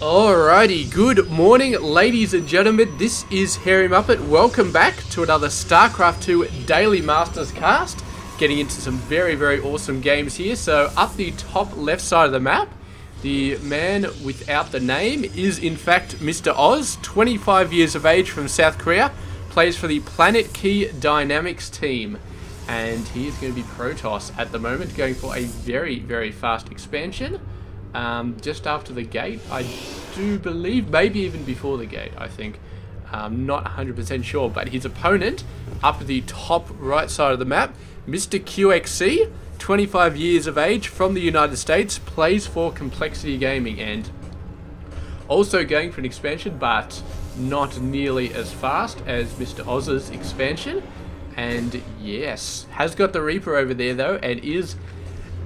Alrighty, good morning ladies and gentlemen, this is Hairy Muppet. Welcome back to another Starcraft 2 Daily Masters cast. Getting into some very awesome games here. So up the top left side of the map, the man without the name is in fact Mr. Oz, 25 years of age from South Korea, plays for the Planet Key Dynamics team. And he is going to be Protoss at the moment, going for a very fast expansion. Just after the gate, I do believe, maybe even before the gate, I think. I'm not 100% sure, but his opponent, up at the top right side of the map, Mr. QXC, 25 years of age, from the United States, plays for Complexity Gaming, and also going for an expansion, but not nearly as fast as Mr. Oz's expansion. And yes, has got the Reaper over there though, and is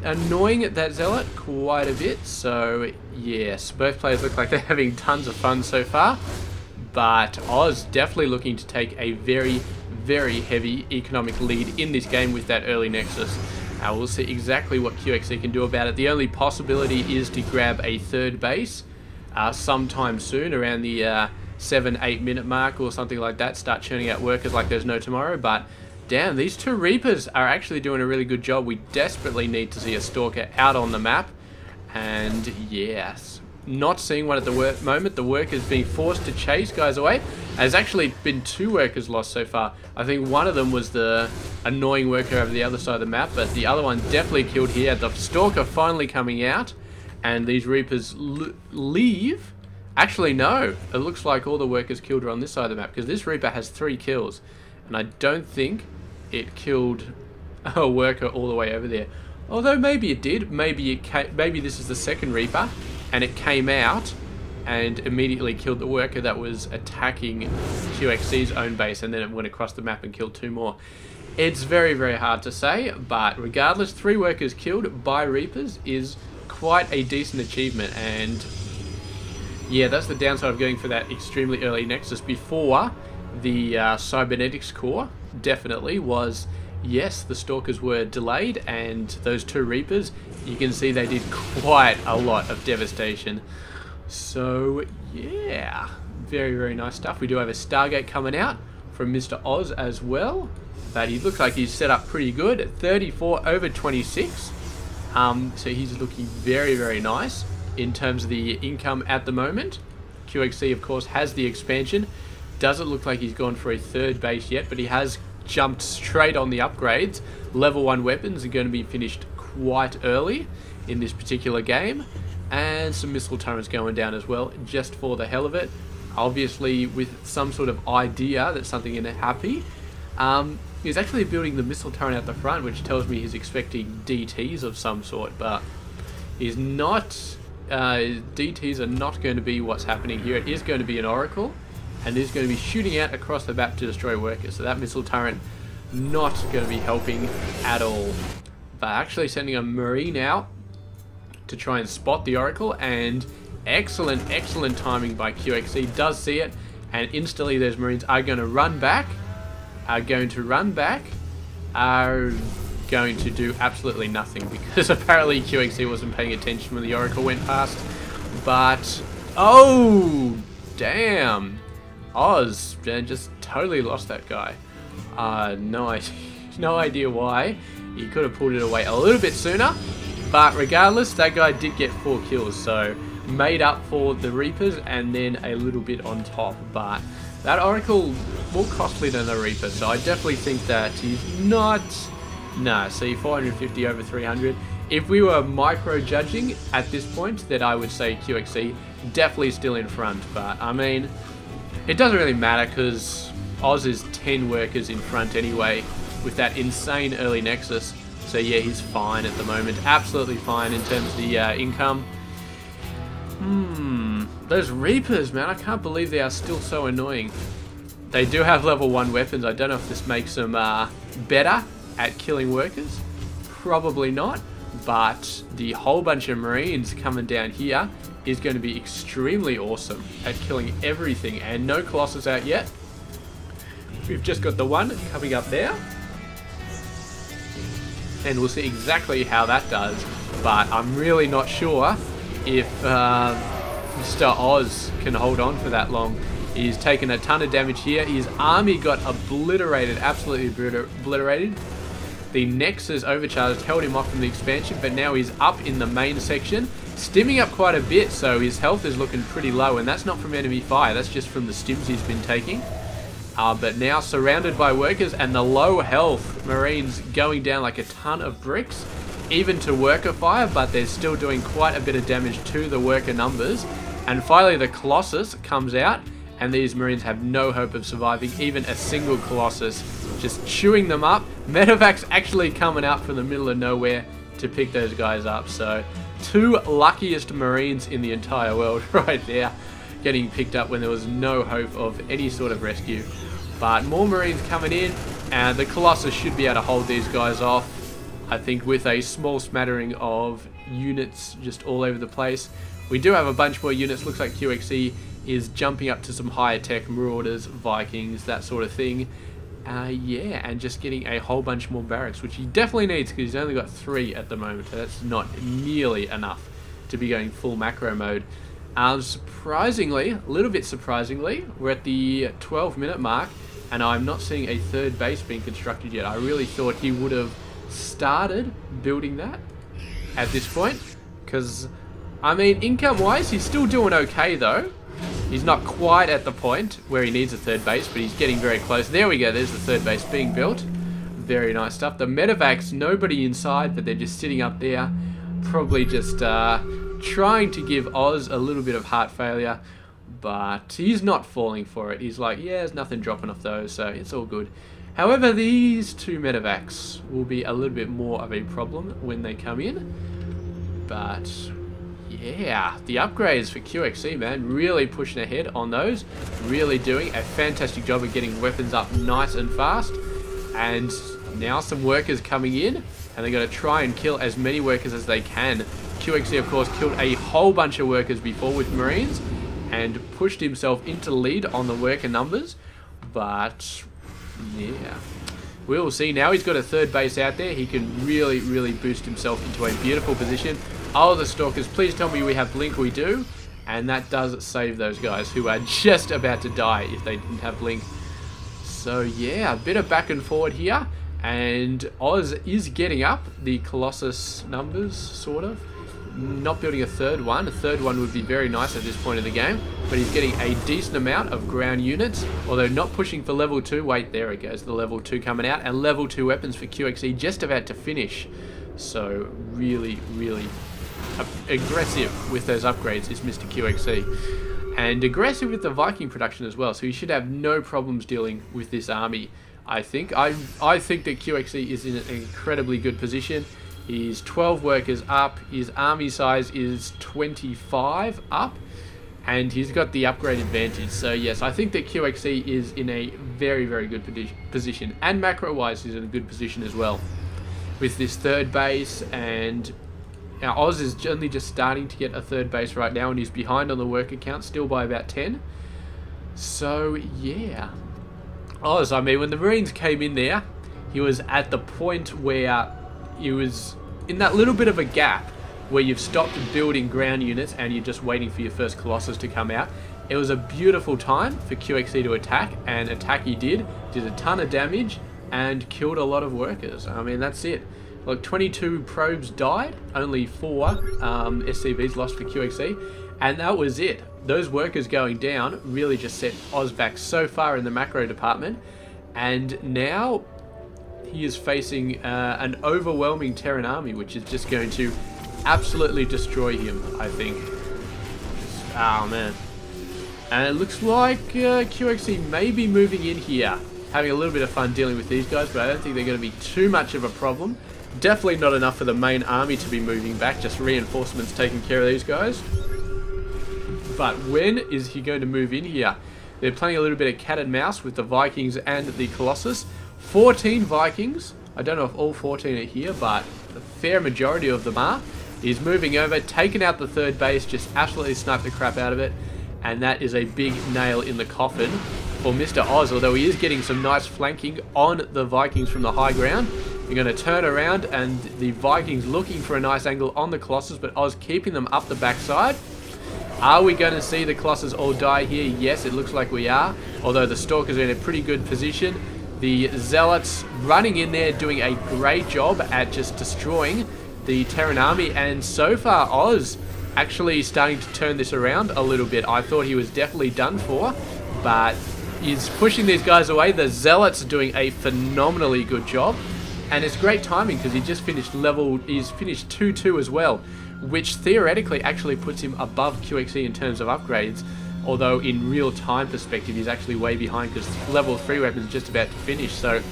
annoying that Zealot quite a bit. So yes, both players look like they're having tons of fun so far, but Oz definitely looking to take a very heavy economic lead in this game with that early Nexus. We'll see exactly what QXC can do about it. The only possibility is to grab a third base sometime soon, around the 7-8 minute mark or something like that, start churning out workers like there's no tomorrow. But damn, these two Reapers are actually doing a really good job. We desperately need to see a Stalker out on the map. And yes, not seeing one at the moment. The workers being forced to chase guys away. There's actually been 2 workers lost so far. I think one of them was the annoying worker over the other side of the map, but the other one definitely killed here. The Stalker finally coming out, and these Reapers leave. Actually, no. It looks like all the workers killed are on this side of the map, because this Reaper has 3 kills. And I don't think it killed a worker all the way over there. Although maybe it did. Maybe this is the second Reaper, and it came out and immediately killed the worker that was attacking QXC's own base, and then it went across the map and killed 2 more. It's very hard to say, but regardless, 3 workers killed by Reapers is quite a decent achievement. And yeah, that's the downside of going for that extremely early Nexus before the cybernetics core. Definitely was, yes, the Stalkers were delayed, and those 2 Reapers, you can see they did quite a lot of devastation. So yeah, very nice stuff. We do have a Stargate coming out from Mr. Oz as well, but he looks like he's set up pretty good at 34 over 26. So he's looking very nice in terms of the income at the moment. QXC of course has the expansion. Doesn't look like he's gone for a third base yet, but he has jumped straight on the upgrades. Level 1 weapons are going to be finished quite early in this particular game, and some missile turrets going down as well, just for the hell of it. Obviously with some sort of idea that something going to happen. He's actually building the missile turret out the front, which tells me he's expecting DTs of some sort, but he's not. DTs are not going to be what's happening here. It is going to be an Oracle, and is going to be shooting out across the map to destroy workers. So that missile turret not going to be helping at all. But actually sending a Marine out to try and spot the Oracle, and excellent timing by QXC. Does see it, and instantly those Marines are going to run back. Are going to do absolutely nothing, because apparently QXC wasn't paying attention when the Oracle went past. But oh damn, Oz just totally lost that guy. No idea why. He could have pulled it away a little bit sooner, but regardless, that guy did get 4 kills, so made up for the Reapers and then a little bit on top. But that Oracle more costly than the Reaper, so I definitely think that he's not. Nah, see, 450 over 300. If we were micro-judging at this point, then I would say QXC definitely still in front. But, I mean, it doesn't really matter, because Oz is 10 workers in front anyway with that insane early Nexus. So, yeah, he's fine at the moment. Absolutely fine in terms of the income. Those Reapers, man, I can't believe they are still so annoying. They do have level 1 weapons. I don't know if this makes them better at killing workers. Probably not. But the whole bunch of Marines coming down here is going to be extremely awesome at killing everything. And no Colossus out yet. We've just got the one coming up there. And we'll see exactly how that does. But I'm really not sure if Mr. Oz can hold on for that long. He's taken a ton of damage here. His army got obliterated, absolutely obliterated. The Nexus overcharge held him off from the expansion, but now he's up in the main section, stimming up quite a bit, so his health is looking pretty low, and that's not from enemy fire, that's just from the stims he's been taking. But now surrounded by workers, and the low health Marines going down like a ton of bricks, even to worker fire, but they're still doing quite a bit of damage to the worker numbers. And finally the Colossus comes out, and these Marines have no hope of surviving even a single Colossus, just chewing them up. Medevacs actually coming out from the middle of nowhere to pick those guys up. So, two luckiest Marines in the entire world right there, getting picked up when there was no hope of any sort of rescue. But more Marines coming in, and the Colossus should be able to hold these guys off, I think, with a small smattering of units just all over the place. We do have a bunch more units. Looks like QXE is jumping up to some higher tech, Marauders, Vikings, that sort of thing. Yeah, and just getting a whole bunch more barracks, which he definitely needs because he's only got 3 at the moment. So that's not nearly enough to be going full macro mode. Surprisingly, a little bit surprisingly, we're at the 12-minute mark, and I'm not seeing a third base being constructed yet. I really thought he would have started building that at this point, because, I mean, income-wise, he's still doing okay, though. He's not quite at the point where he needs a third base, but he's getting very close. There we go, there's the third base being built. Very nice stuff. The medevacs, nobody inside, but they're just sitting up there, probably just trying to give Oz a little bit of heart failure, but he's not falling for it. He's like, yeah, there's nothing dropping off those, so it's all good. However, these two medevacs will be a little bit more of a problem when they come in, but yeah, the upgrades for QXE, man, really pushing ahead on those, really doing a fantastic job of getting weapons up nice and fast. And now some workers coming in, and they're going to try and kill as many workers as they can. QXE, of course, killed a whole bunch of workers before with Marines and pushed himself into lead on the worker numbers, but yeah, we'll see. Now he's got a third base out there, he can really, really boost himself into a beautiful position. Oh, the Stalkers, please tell me we have Blink. We do, and that does save those guys who are just about to die if they didn't have Blink. So yeah, a bit of back and forward here, and Oz is getting up the Colossus numbers, sort of. Not building a third one. A third one would be very nice at this point in the game, but he's getting a decent amount of ground units, although not pushing for level 2. Wait, there it goes, the level 2 coming out, and level 2 weapons for QXE just about to finish. So really, really aggressive with those upgrades is Mr. QXE, and aggressive with the Viking production as well, so he should have no problems dealing with this army. I think I think that QXE is in an incredibly good position. He's 12 workers up, his army size is 25 up, and he's got the upgrade advantage. So yes, I think that QXE is in a very, very good position, and macro wise he's in a good position as well with this third base. And now Oz is only just starting to get a third base right now, and he's behind on the worker count still by about 10. So yeah, Oz, I mean, when the Marines came in there, he was at the point where he was in that little bit of a gap where you've stopped building ground units and you're just waiting for your first Colossus to come out. It was a beautiful time for QXE to attack, and attack he did a ton of damage and killed a lot of workers. I mean, that's it. Look, 22 probes died, only 4 SCVs lost for QXE, and that was it. Those workers going down really just set Oz back so far in the macro department, and now he is facing an overwhelming Terran army, which is just going to absolutely destroy him, I think. Oh, man. And it looks like QXE may be moving in here, having a little bit of fun dealing with these guys, but I don't think they're going to be too much of a problem. Definitely not enough for the main army to be moving back, just reinforcements taking care of these guys. But when is he going to move in here? They're playing a little bit of cat and mouse with the Vikings and the Colossus. 14 Vikings. I don't know if all 14 are here, but a fair majority of them are. He's moving over, taking out the third base, just absolutely sniped the crap out of it. And that is a big nail in the coffin for Mr. Oz, although he is getting some nice flanking on the Vikings from the high ground. You're going to turn around, and the Vikings looking for a nice angle on the Colossus, but Oz keeping them up the backside. Are we going to see the Colossus all die here? Yes, it looks like we are. Although the Stalkers are in a pretty good position. The Zealots running in there doing a great job at just destroying the Terran army. And so far, Oz actually starting to turn this around a little bit. I thought he was definitely done for, but he's pushing these guys away. The Zealots are doing a phenomenally good job. And it's great timing because he just finished he's finished 2-2 as well, which theoretically actually puts him above QXE in terms of upgrades, although in real time perspective he's actually way behind because level 3 weapon's just about to finish. So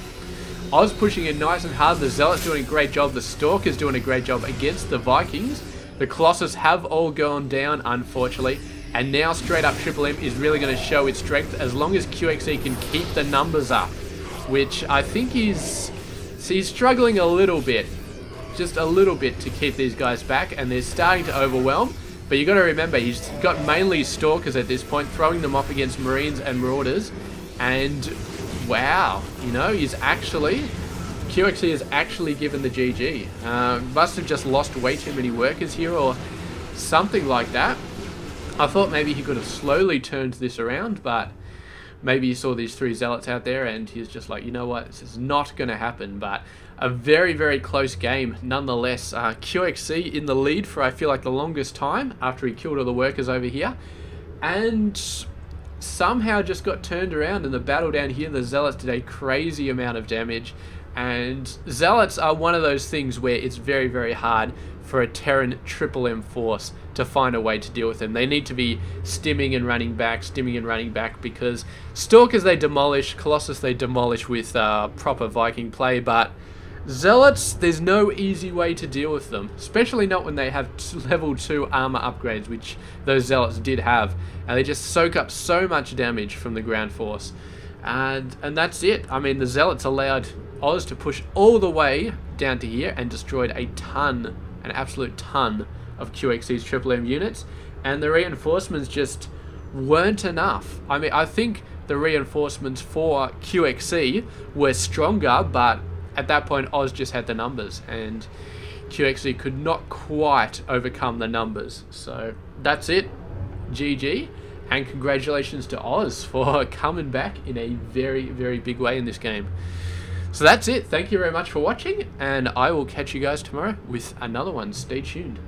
Oz pushing in nice and hard. The Zealots doing a great job. The Stalkers doing a great job against the Vikings. The Colossus have all gone down, unfortunately, and now straight up Triple M is really going to show its strength as long as QXE can keep the numbers up, which I think he's struggling a little bit, just a little bit, to keep these guys back, and they're starting to overwhelm. But you got to remember, he's got mainly Stalkers at this point, throwing them off against Marines and Marauders, and wow, you know, QXE has actually given the GG. Must have just lost way too many workers here or something like that. I thought maybe he could have slowly turned this around, but maybe he saw these 3 Zealots out there and he's just like, you know what, this is not going to happen. But a very, very close game nonetheless. QXE in the lead for, I feel like, the longest time after he killed all the workers over here. And somehow just got turned around in the battle down here. The Zealots did a crazy amount of damage. And Zealots are one of those things where it's very, very hard for a Terran Triple M force to find a way to deal with them. They need to be stimming and running back, because Stalkers they demolish, Colossus they demolish with proper Viking play, but Zealots, there's no easy way to deal with them, especially not when they have level 2 armor upgrades, which those Zealots did have, and they just soak up so much damage from the ground force. And that's it. I mean, the Zealots allowed Oz to push all the way down to here and destroyed an absolute ton of QXE's Triple M units, and the reinforcements just weren't enough. I mean, I think the reinforcements for QXE were stronger, but at that point Oz just had the numbers and QXE could not quite overcome the numbers. So that's it. GG, and congratulations to Oz for coming back in a very, very big way in this game. So that's it. Thank you very much for watching, and I will catch you guys tomorrow with another one. Stay tuned.